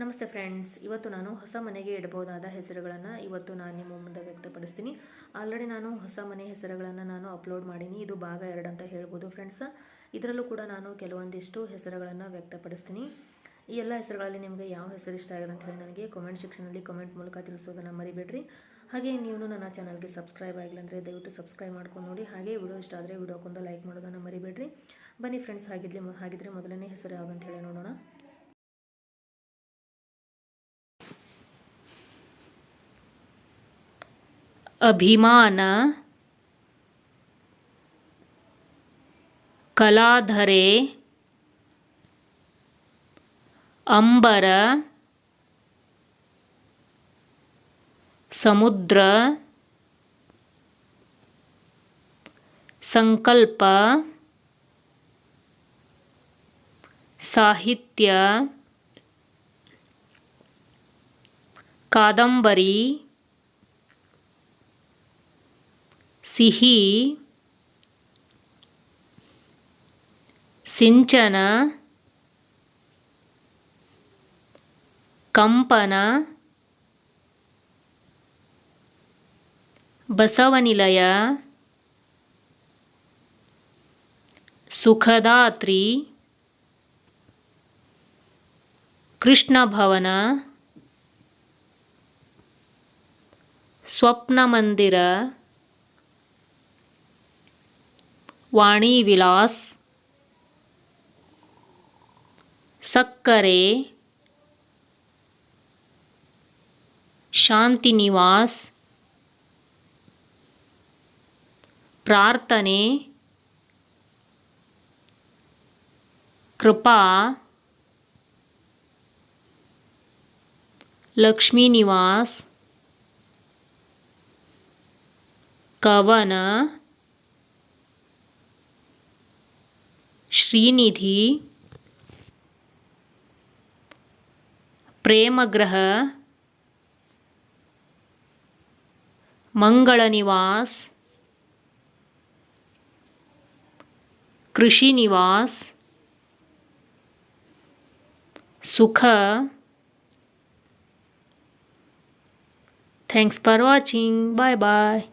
ನಮಸ್ತೆ ಫ್ರೆಂಡ್ಸ್, ಇವತ್ತು ನಾನು ಹೊಸ ಮನೆಗೆ ಇಡಬಹುದಾದ ಹೆಸರುಗಳನ್ನು ಇವತ್ತು ನಾನು ನಿಮ್ಮ ಮುಂದೆ ವ್ಯಕ್ತಪಡಿಸ್ತೀನಿ. ಆಲ್ರೆಡಿ ನಾನು ಹೊಸ ಮನೆ ಹೆಸರುಗಳನ್ನು ನಾನು ಅಪ್ಲೋಡ್ ಮಾಡೀನಿ. ಇದು ಭಾಗ 2 ಅಂತ ಹೇಳ್ಬೋದು ಫ್ರೆಂಡ್ಸ್. ಇದರಲ್ಲೂ ಕೂಡ ನಾನು ಕೆಲವೊಂದಿಷ್ಟು ಹೆಸರುಗಳನ್ನು ವ್ಯಕ್ತಪಡಿಸ್ತೀನಿ. ಈ ಎಲ್ಲ ಹೆಸರುಗಳಲ್ಲಿ ನಿಮಗೆ ಯಾವ ಹೆಸರು ಇಷ್ಟ ಆಗಿದೆ ಅಂತ ಹೇಳಿ ನನಗೆ ಕಾಮೆಂಟ್ ಸೆಕ್ಷನಲ್ಲಿ ಕಾಮೆಂಟ್ ಮೂಲಕ ತಿಳಿಸೋದನ್ನು ಮರಿಬೇಡ್ರಿ. ಹಾಗೆ ನೀವು ನನ್ನ ಚಾನಲ್ಗೆ ಸಬ್ಸ್ಕ್ರೈಬ್ ಆಗಿಲ್ಲ ಅಂದರೆ ದಯವಿಟ್ಟು ಸಬ್ಸ್ಕ್ರೈಬ್ ಮಾಡ್ಕೊಂಡು ನೋಡಿ. ಹಾಗೆ ವಿಡಿಯೋ ಇಷ್ಟ ಆದರೆ ವಿಡಿಯೋಕ್ಕೊಂದು ಲೈಕ್ ಮಾಡೋದನ್ನು ಮರಿಬೇಡ್ರಿ. ಬನ್ನಿ ಫ್ರೆಂಡ್ಸ್, ಹಾಗಿದ್ರೆ ಮೊದಲನೇ ಹೆಸರು ಯಾವುದು ಅಂತ ಹೇಳಿ ನೋಡೋಣ. ಅಭಿಮಾನ, ಕಲಾಧರೆ, ಅಂಬರ, ಸಮುದ್ರ, ಸಂಕಲ್ಪ, ಸಾಹಿತ್ಯ, ಕಾದಂಬರಿ, ಸಿಹಿ, ಸಿಂಚನ, ಕಂಪನ, ಬಸವನಿಲಯ, ಸುಖದಾತ್ರಿ, ಕೃಷ್ಣಭವನ, ಸ್ವಪ್ನಮಂದಿರ, ವಾಣಿ ವಿಲಾಸ್, ಸಕ್ಕರೆ, ಶಾಂತಿನಿವಾಸ್, ಪ್ರಾರ್ಥನೆ, ಕೃಪಾ, ಲಕ್ಷ್ಮೀನಿವಾಸ್, ಕವನ, ಶ್ರೀನಿಧಿ, ಪ್ರೇಮಗ್ರಹ, ಮಂಗಳನಿವಾಸ್, ಕೃಷಿ ನಿವಾಸ್, ಸುಖ. Thanks for watching. Bye bye.